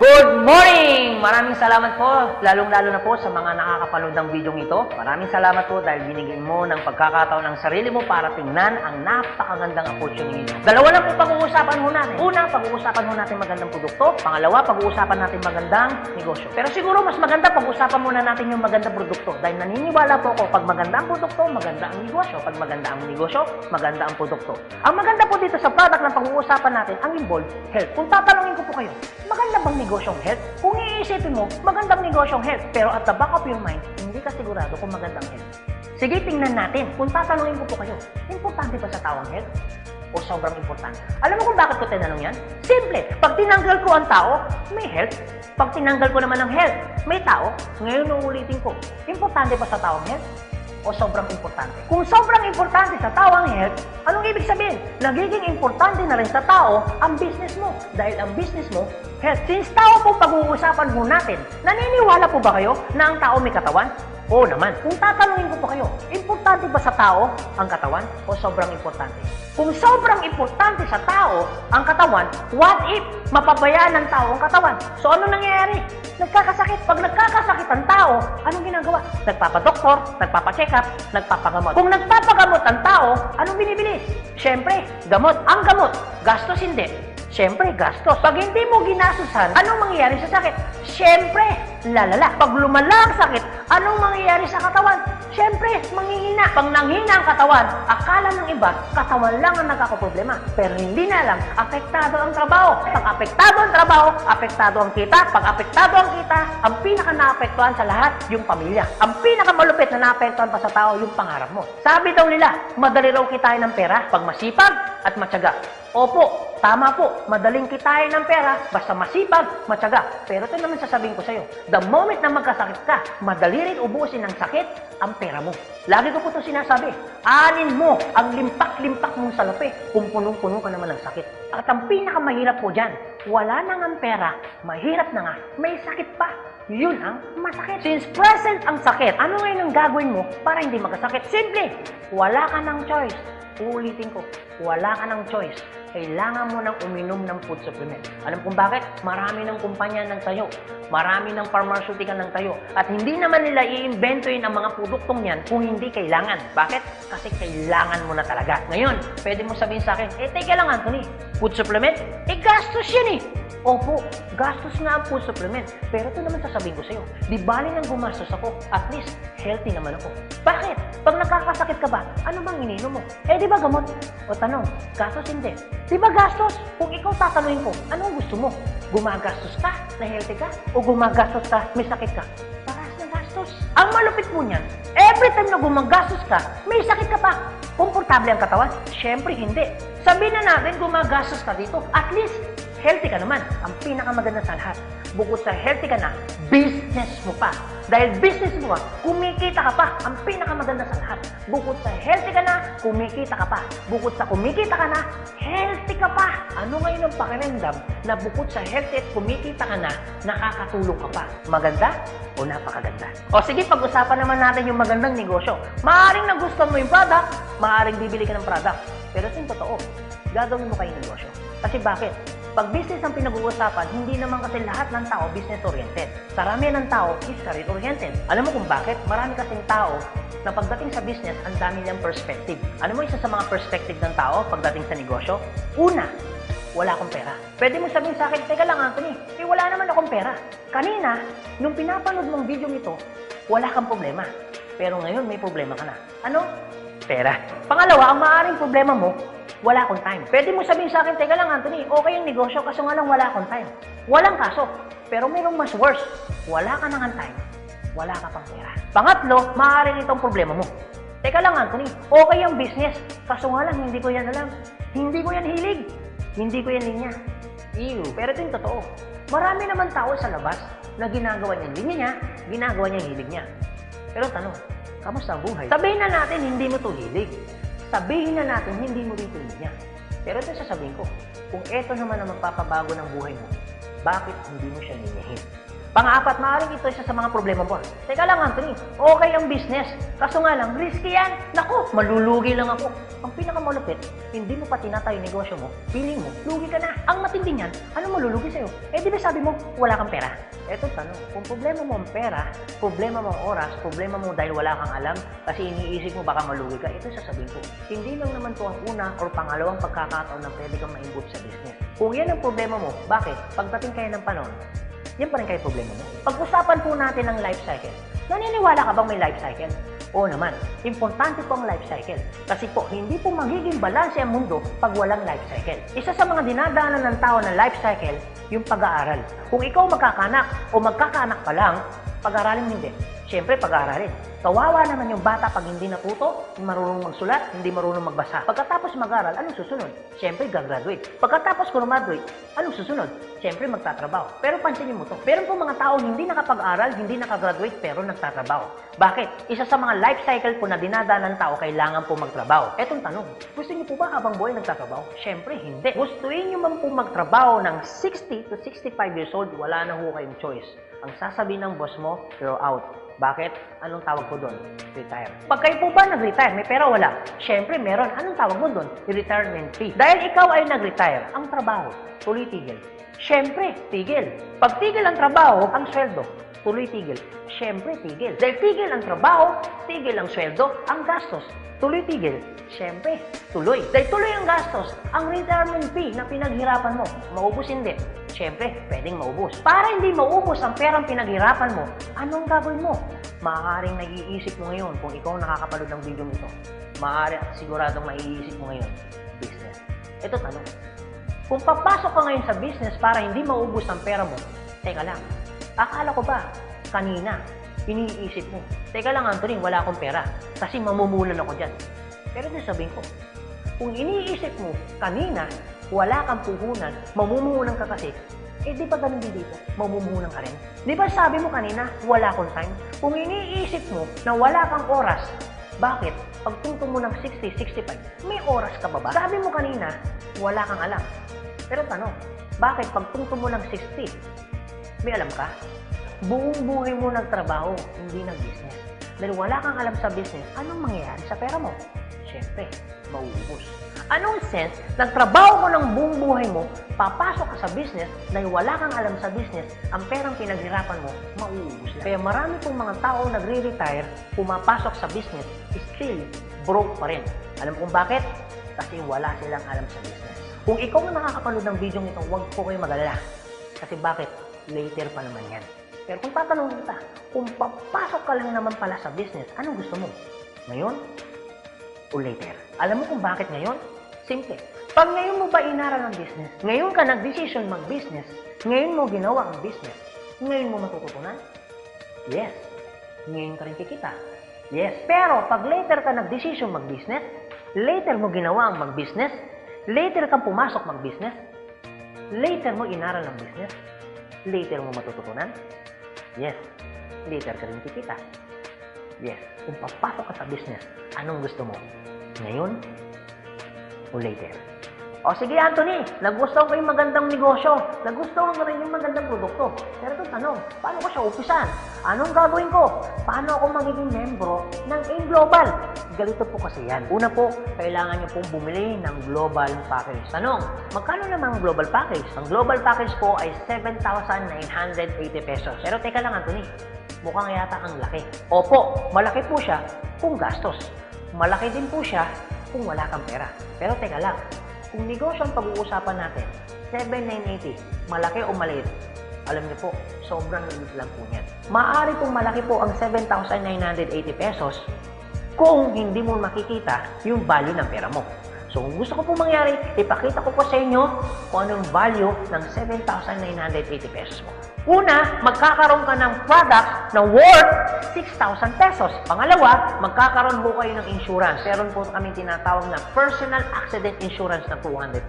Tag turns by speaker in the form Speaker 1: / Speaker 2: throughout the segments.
Speaker 1: Good morning! Maraming salamat po, lalong-lalo na po sa mga nakakapanood ng video ito. Maraming salamat po dahil binigyan mo ng pagkakataon ng sarili mo para tingnan ang napakagandang opportunity. Dalawa lang po pag-uusapan mo natin. Una, pag-uusapan mo natin magandang produkto. Pangalawa, pag-uusapan natin magandang negosyo. Pero siguro mas maganda pag-usapan muna natin yung magandang produkto dahil naniniwala po ako pag maganda ang produkto, maganda ang negosyo. Pag maganda ang negosyo, maganda ang produkto. Ang maganda po dito sa product na pag-uusapan natin, ang involved health. Kung tatanungin ko po kayo, maganda bang negosyong health? Kung iisipin mo, magandang negosyong health. Pero at the back of your mind, hindi ka sigurado kung magandang health. Sige, tingnan natin. Kung tatanungin ko po kayo, importante ba sa tao ang health? O sobrang importante? Alam mo kung bakit ko tinanong yan? Simple. Pag tinanggal ko ang tao, may health. Pag tinanggal ko naman ang health, may tao. Ngayon uulitin ko, importante ba sa tao ang health? O sobrang importante? Kung sobrang importante sa tao ang health, anong ibig sabihin? Nagiging importante na rin sa tao ang business mo. Dahil ang business mo, health. Since tao po pag-uusapan mo natin, naniniwala po ba kayo na ang tao may katawan? Oo naman. Kung tatanungin ko po kayo, importante ba sa tao ang katawan o sobrang importante? Kung sobrang importante sa tao ang katawan, what if mapabayaan ng tao ang katawan? So ano nangyayari? Nagkakasakit. Pag nagkakasakit ang tao, anong ginagawa? Nagpapadoktor, nagpapacheck up, nagpapagamot. Kung nagpapagamot ang tao, anong binibili? Siyempre, gamot. Ang gamot, gastos hindi. Siyempre, gastos. Pag hindi mo ginasusan, anong mangyayari sa sakit? Siyempre, lalala. Pag lumala ang sakit, anong mangyayari sa katawan? Siyempre, manghihina. Pag nanghina ang katawan, akala ng iba, katawan lang ang nagkakaproblema. Pero hindi na alam, apektado ang trabaho. Pag apektado ang trabaho, apektado ang kita. Pag apektado ang kita, ang pinaka-naapektuhan sa lahat, yung pamilya. Ang pinaka-malupit na naapektuhan pa sa tao, yung pangarap mo. Sabi daw nila, madali raw kitain ng pera pag masipag at matyaga. Opo, tama po, madaling kitain ng pera, basta masipag, matyaga. Pero ito naman sasabihin ko sa'yo, the moment na magkasakit ka, madali rin ubusin ng sakit ang pera mo. Lagi ko po ito sinasabi, anin mo ang limpak-limpak mong salapi kung punong-puno ka naman ng sakit. At ang pinakamahirap po dyan, wala na nga pera, mahirap na nga, may sakit pa. Yun ang masakit. Since present ang sakit, ano ngayon ang gagawin mo para hindi magkasakit? Simple, wala ka ng choice. Uulitin ko, wala ka ng choice. Kailangan mo nang uminom ng food supplement. Alam kung bakit? Marami ng kumpanya ng tayo. Marami ng pharmaceutical ng tayo. At hindi naman nila i-inventoyin ang mga produktong yan kung hindi kailangan. Bakit? Kasi kailangan mo na talaga. Ngayon, pwede mo sabihin sa akin, teka lang Anthony, food supplement? Gastos yan eh. Opo, gastos nga ang food supplement. Pero ito naman sasabihin ko sa'yo, di bali nang gumastos ako, at least healthy naman ako. Bakit? Pag nakakasakit ka ba, ano bang ininom mo? Di ba gamot? O tanong, gastos hindi. Di ba gastos? Kung ikaw tatanungin ko, anong gusto mo? Gumagastos ka na healthy ka? O gumagastos ka, may sakit ka? Parehas na gastos. Ang malupit mo niyan, every time na gumagastos ka, may sakit ka pa. Komportable ang katawan? Siyempre hindi. Sabihin na natin gumagastos ka dito, at least healthy ka naman. Ang pinakamaganda sa lahat, bukod sa healthy ka na, business mo pa. Dahil business mo, kumikita ka pa. Ang pinakamaganda sa lahat, bukod sa healthy ka na, kumikita ka pa. Bukod sa kumikita ka na, healthy ka pa. Ano ngayon ang pakiramdam na bukod sa healthy at kumikita ka na, nakakatulong ka pa? Maganda o napakaganda? O sige, pag-usapan naman natin yung magandang negosyo. Maaaring nagustuhan mo yung product, maaaring bibili ka ng product. Pero ito yung totoo, gagawin mo kayong negosyo. Kasi bakit? Pag business ang pinag-uusapan, hindi naman kasi lahat ng tao business-oriented. Karamihan ng tao is career-oriented. Alam mo kung bakit? Marami kasing tao na pagdating sa business, ang dami niyang perspective. Alam mo isa sa mga perspective ng tao pagdating sa negosyo? Una, wala akong pera. Pwede mo sabihin sa akin, teka lang Anthony, wala naman akong pera. Kanina, nung pinapanood mong video nito, wala kang problema. Pero ngayon, may problema ka na. Ano? Pera. Pangalawa, ang maaaring problema mo, wala akong time. Pwede mo sabihin sa akin, teka lang Anthony, okay yung negosyo, kaso nga lang wala akong time. Walang kaso. Pero mayroong mas worse. Wala ka na nga time. Wala ka pang pera. Pangatlo, maaaring itong problema mo. Teka lang Anthony, okay yung business, kaso nga lang hindi ko yan alam. Hindi ko yan hilig. Hindi ko yan linya. Ew. Pero ito yung totoo. Marami naman tao sa labas na ginagawa niya linya niya, ginagawa niya hilig niya. Pero tanong, kamusta ang buhay? Sabihin na natin hindi mo to hilig. Sabihin na natin, hindi mo rito niya. Pero ito sasabihin ko, kung eto naman ang magpapabago ng buhay mo, bakit hindi mo siya ninyahin? Pang-apat, maaaring ito isa sa mga problema mo. Teka lang, Anthony, okay ang business. Kaso nga lang, risky yan. Naku, malulugi lang ako. Ang pinakamalupit, hindi mo pa tinatayo yung negosyo mo, feeling mo, lugi ka na. Ang matindi niyan, ano malulugi sa'yo? Eh di ba sabi mo, wala kang pera? Eto tanong, kung problema mo ang pera, problema mo ang oras, problema mo dahil wala kang alam, kasi iniisip mo baka malugi ka, ito sasabihin ko. Hindi lang naman to ang una or pangalawang pagkakataon na pwede kang ma-involve sa business. Kung yan ang problema mo, bakit? Pagdating kayo ng panahon, yan pa rin kayo problema mo. Pag-usapan po natin ang life cycle. Naniniwala ka bang may life cycle? Oo naman, importante po ang life cycle. Kasi po, hindi po magiging balanse ang mundo pag walang life cycle. Isa sa mga dinadaanan ng tao na life cycle, yung pag-aaral. Kung ikaw magkakanak o magkakaanak pa lang, pag-aralin mo hindi. Siyempre, pag-aaralin. Kawawa naman yung bata pag hindi natuto, hindi marunong magsulat, hindi marunong magbasa. Pagkatapos mag-aral, anong susunod? Siyempre, gagraduate. Pagkatapos graduate, anong susunod? Siyempre, magtatrabaho. Pero pansinin mo to. Meron po mga tao hindi nakapag-aral, hindi nakagraduate, pero nagtatrabaho. Bakit? Isa sa mga life cycle po na dinadaan ng tao, kailangan po magtrabaho. Etong tanong, gusto niyo po ba habang buhay nagtatrabaho? Siyempre, hindi. Gustuin niyo man po magtrabaho ng 60 to 65 years old, wala na ho kayong choice. Ang sasabihin ng boss mo, you're out. Bakit? Anong tawag ko doon? Retire. Pag kayo po ba nag-retire, may pera wala? Siyempre, meron. Anong tawag mo doon? Retirement fee. Dahil ikaw ay nag-retire, ang trabaho, tuloy tigil. Siyempre, tigil. Pag tigil ang trabaho, ang sweldo, tuloy tigil. Siyempre, tigil. Dahil tigil ang trabaho, tigil ang sweldo, ang gastos, tuloy tigil. Siyempre, tuloy. Dahil tuloy ang gastos, ang retirement fee na pinaghirapan mo, maubos hindi. Siyempre, pwedeng maubos. Para hindi maubos ang perang pinaghirapan mo, anong gagawin mo? Maaaring naiisip mo ngayon kung ikaw nakakapanood ng video nito. Maaari at siguradong maiisip mo ngayon, business. Ito tanong. Kung papasok ka ngayon sa business para hindi maubos ang pera mo, teka lang, akala ko ba kanina, iniisip mo, teka lang Anthony, wala akong pera kasi mamumulan ako dyan. Pero ito sabihin ko, kung iniisip mo kanina, wala kang puhunan, mamumuhunan ka kasi, eh di ba ganun din dito? Mamumuhunan ka rin. Di ba sabi mo kanina, wala akong time? Kung iniisip mo na wala kang oras, bakit? Pagtungtong mo ng 60, 65, may oras ka ba ba? Sabi mo kanina, wala kang alam. Pero tanong, bakit pagtungtong mo ng 60, may alam ka? Buong buhay mo nagtrabaho, hindi nag-business. Dahil wala kang alam sa business, anong mangyayari sa pera mo? Siyempre, mauubos. Anong sense, nagtrabaho mo ng buong buhay mo, papasok ka sa business, dahil wala kang alam sa business, ang perang pinaghirapan mo, mauubos lang. Kaya marami pong mga tao nagre-retire, pumapasok sa business, still broke pa rin. Alam kung bakit? Kasi wala silang alam sa business. Kung ikaw ang nakakapanood ng video nito, huwag po kayo mag-alala. Kasi bakit? Later pa naman yan. Pero kung tatanungin kita, kung papasok ka lang naman pala sa business, anong gusto mo? Ngayon o later? Alam mo kung bakit ngayon? Simple. Pag ngayon mo ba inaral ang business, ngayon ka nag-decision mag-business, ngayon mo ginawa ang business, ngayon mo matututunan? Yes. Ngayon ka rin kikita? Yes. Pero pag later ka nag-decision mag-business, later mo ginawa ang mag-business, later kang pumasok mag-business, later mo inaral ang business, later mo matututunan? Yes. Later ka rin kikita? Yes. Kung papasok ka sa business, anong gusto mo? Ngayon o later? O sige Anthony, nagustuhan ko yung magandang negosyo, nagustuhan ko rin yung magandang produkto. Pero ito tanong, paano ko siya umpisan? Anong gagawin ko? Paano ako magiging membro ng A-Global? Ganito po kasi yan. Una po, kailangan nyo pong bumili ng global package. Tanong, magkano naman ang global package? Ang global package po ay 7,980 pesos. Pero teka lang Anthony, mukhang yata ang laki. Opo, malaki po siya kung gastos. Malaki din po siya kung wala kang pera. Pero teka lang, kung negosyo ang pag-uusapan natin, 7,980, malaki o maliit? Alam niyo po, sobrang liit lang po niyan. Maaari pong malaki po ang 7,980 pesos kung hindi mo makikita yung value ng pera mo. So, kung gusto ko po mangyari, ipakita ko po sa inyo kung anong value ng 7,980 pesos mo. Una, magkakaroon ka ng product na worth 6,000 pesos. Pangalawa, magkakaroon po kayo ng insurance. Meron po kami tinatawag na personal accident insurance na 200,000,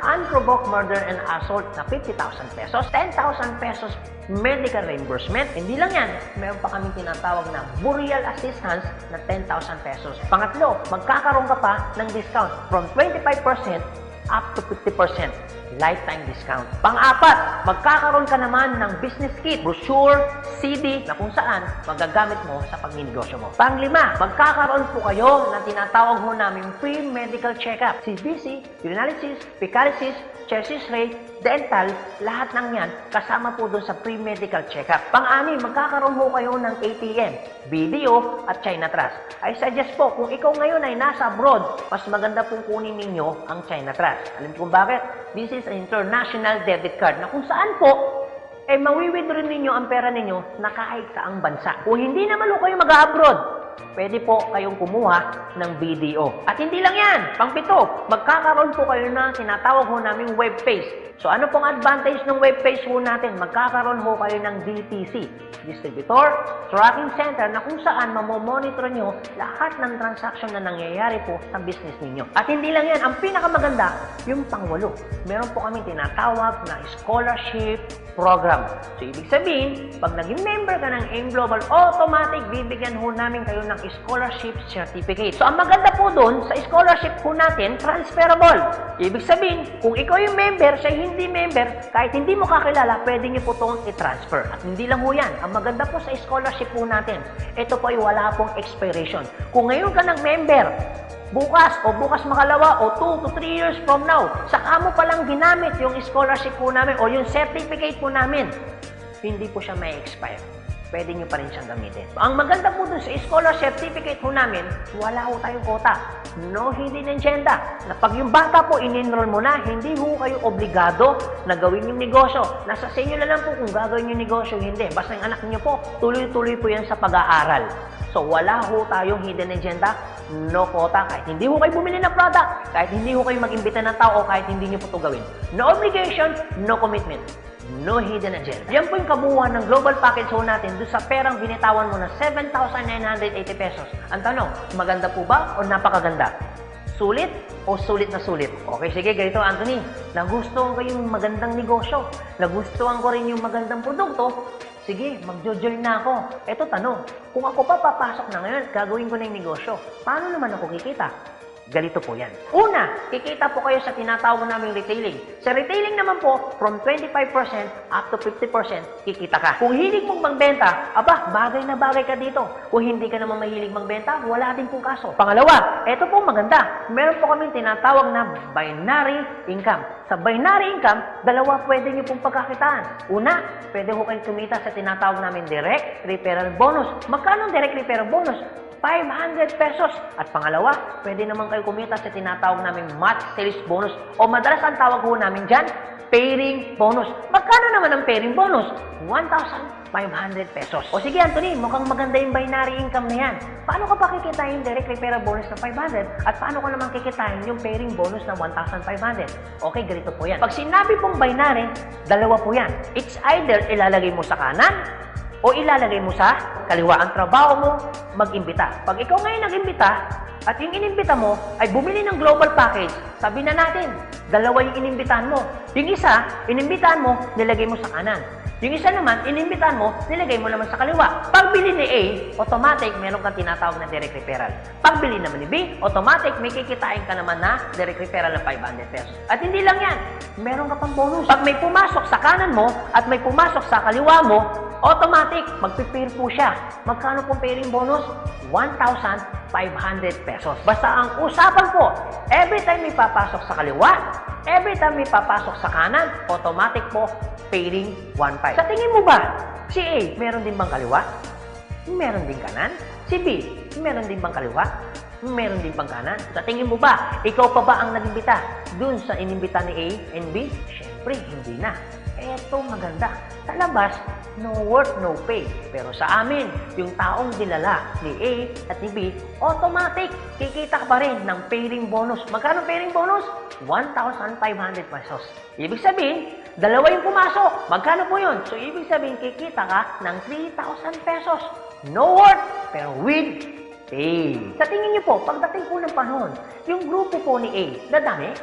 Speaker 1: unprovoked murder and assault na 50,000 pesos, 10,000 pesos medical reimbursement. Hindi lang yan, meron pa kami tinatawag na burial assistance na 10,000 pesos. Pangatlo, magkakaroon ka pa ng discount from 25% up to 50%. lifetime discount. Pang-apat, magkakaroon ka naman ng business kit, brochure, CD na kung saan magagamit mo sa pagninegosyo mo. Pang-lima, magkakaroon po kayo ng tinatawag ho namin free medical check-up. CBC, urinalysis, fecalysis, chest x-ray, dental, lahat ng yan kasama po doon sa free medical check-up. Pang-anim, magkakaroon ho kayo ng ATM, video at China Trust. I suggest po, kung ikaw ngayon ay nasa abroad, mas maganda pong kunin ninyo ang China Trust. Alam niyo kung bakit? This is an international debit card na kung saan po, mawi-withdraw ninyo ang pera ninyo na kahit saang bansa. Kung hindi naman ho kayo mag-abroad, pwede po kayong kumuha ng BDO. At hindi lang yan, pang-pito, magkakaroon po kayo ng tinatawag ho namin web page. So ano pong advantage ng web page ho natin? Magkakaroon ho kayo ng DTC, Distributor Tracking Center, na kung saan mamomonitor nyo lahat ng transaction na nangyayari po sa business ninyo. At hindi lang yan, ang pinakamaganda, yung pang-walo. Meron po kami tinatawag na scholarship program. So ibig sabihin, pag naging member ka ng AIM Global, automatic bibigyan ho namin kayo ng scholarship certificate. So ang maganda po doon, sa scholarship po natin, transferable. Ibig sabihin, kung ikaw yung member, siya hindi member, kahit hindi mo kakilala, pwede niyo po itong i-transfer. At hindi lang ho yan. Ang maganda po sa scholarship po natin, ito po ay wala pong expiration. Kung ngayon ka ng member, bukas makalawa o 2 to 3 years from now, saka mo palang ginamit yung scholarship po namin o yung certificate po namin, hindi po siya may expire. Pwede nyo pa rin siyang gamitin. Ang maganda po dun sa scholar certificate po namin, wala ho tayong quota. No hidden agenda. Na pag yung bata po in-enroll mo na, hindi ho kayo obligado na gawin yung negosyo. Nasa sa inyo na lang po kung gagawin yung negosyo, hindi. Basta yung anak niyo po, tuloy-tuloy po yan sa pag-aaral. So wala ho tayong hidden agenda, no quota. Kahit hindi ho kayo bumili ng product, kahit hindi ho kayo mag-imbita ng tao, kahit hindi nyo po ito gawin. No obligation, no commitment. No hidden agenda. Yan po yung kabuuan ng global package ho natin doon sa perang binitawan mo na 7,980 pesos. Ang tanong, maganda po ba o napakaganda? Sulit o sulit na sulit? Okay, sige, ganito Anthony. Nagustuhan ko yung magandang negosyo. Nagustuhan ko rin yung magandang produkto. Sige, mag-join na ako. Eto tanong, kung ako pa papasok na ngayon, gagawin ko na yung negosyo. Paano naman ako kikita? Ganito po yan. Una, kikita po kayo sa tinatawag naming retailing. Sa retailing naman po, from 25% up to 50% kikita ka. Kung hilig mong magbenta, aba, bagay na bagay ka dito. Kung hindi ka naman mahilig magbenta, wala din pong kaso. Pangalawa, eto po maganda. Meron po kaming tinatawag na binary income. Sa binary income, dalawa pwede nyo pong pagkakitaan. Una, pwede ko kayong kumita sa tinatawag namin direct referral bonus. Magkano direct referral bonus? 500 pesos. At pangalawa, pwede naman kayo kumita sa tinatawag namin match sales bonus o madalas ang tawag ho namin dyan, pairing bonus. Magkano naman ang pairing bonus? 1,500 pesos. O sige Anthony, mukhang maganda yung binary income na yan. Paano ka pa kikitain yung direct referral bonus na 500 at paano ka naman kikitain yung pairing bonus na 1,500? Okay, ganito po yan. Pag sinabi pong binary, dalawa po yan. It's either ilalagay mo sa kanan o ilalagay mo sa kaliwa. Ang trabaho mo, mag-imbita. Pag ikaw ngayon nag-imbita, at yung inimbita mo ay bumili ng global package, sabi na natin, dalawa yung inimbitahan mo. Yung isa, inimbitahan mo, nilagay mo sa kanan. Yung isa naman, inimbitahan mo, nilagay mo naman sa kaliwa. Pagbili ni A, automatic, meron kang tinatawag na direct referral. Pagbili naman ni B, automatic, may kikitain ka naman na direct referral ng 500 pesos. At hindi lang yan, meron ka pang bonus. Pag may pumasok sa kanan mo at may pumasok sa kaliwa mo, automatic, magpipair po siya. Magkano pong pairing bonus? 1,500 pesos. Basta ang usapan po, every time may papasok sa kaliwa, every time may papasok sa kanan, automatic po, pairing 1,500. Sa tingin mo ba, si A, meron din bang kaliwa? Meron din kanan? Si B, meron din bang kaliwa? Meron din bang kanan? Sa tingin mo ba, ikaw pa ba ang nag-imbita dun sa inimbita ni A and B? Siyempre, hindi na. Eto maganda. Sa labas, no work, no pay. Pero sa amin, yung taong dinala ni A at ni B, automatic, kikita ka pa rin ng pairing bonus. Magkano pairing bonus? 1,500 pesos. Ibig sabihin, dalawa yung pumasok. Magkano po yun? So, ibig sabihin, kikita ka ng 3,000 pesos. No work, pero with pay. Sa tingin niyo po, pagdating po ng panahon, yung grupo po ni A, dadami?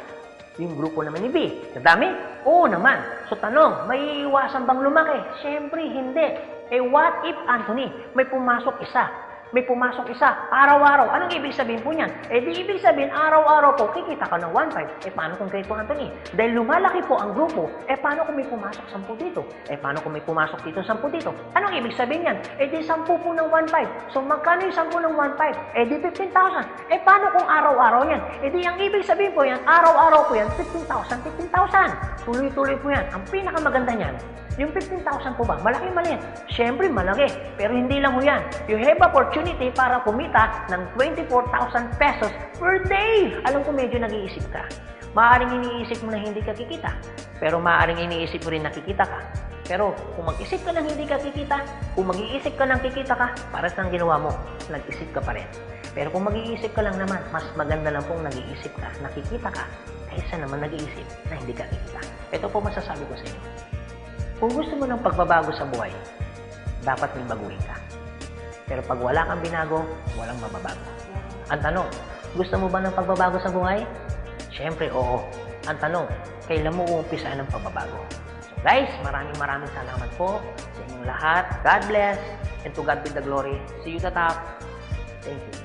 Speaker 1: Yung grupo naman ni B, dadami? Oo naman. So tanong, may iwasan bang lumaki? Siyempre, hindi. Eh what if, Anthony, may pumasok isa? may pumasok isa, araw-araw. Anong ibig sabihin po niyan? Di ibig sabihin, araw-araw po, kikita ka ng 1.5. Paano kung Grade 2, Anthony? Dahil lumalaki po ang grupo, paano kung may pumasok 10 dito? Paano kung may pumasok dito 10 dito? Anong ibig sabihin yan? Di 10 po ng 1.5. So, magkano yung 10 ng 1.5? Di 15,000. Paano kung araw-araw yan? Di ang ibig sabihin po yan, araw-araw po yan, 15,000, 15,000. Tuloy-tuloy po yan. Ang pinakamaganda niyan, yung 15,000 po ba? Malaki maliit? Siyempre malaki. Pero hindi lang ho yan. You have opportunity para kumita ng 24,000 pesos per day. Alam ko medyo nag-iisip ka. Maaaring iniisip mo na hindi ka kikita. Pero maaaring iniisip mo rin na kikita ka. Pero kung mag-isip ka ng hindi ka kikita, kung mag-iisip ka ng kikita ka, para sa ginawa mo, nag-isip ka pa rin. Pero kung mag-iisip ka lang naman, mas maganda lang pong nag-iisip ka, nakikita ka, kaysa naman nag-iisip na hindi ka kikita. Ito po masasabi ko sa inyo. Kung gusto mo ng pagbabago sa buhay, dapat may baguhin ka. Pero pag wala kang binago, walang mababago. Ang tanong, gusto mo ba ng pagbabago sa buhay? Siyempre, oo. Ang tanong, kailan mo uumpisaan ng pagbabago? So guys, maraming salamat po sa inyong lahat. God bless, and to God be the glory. See you at the top. Thank you.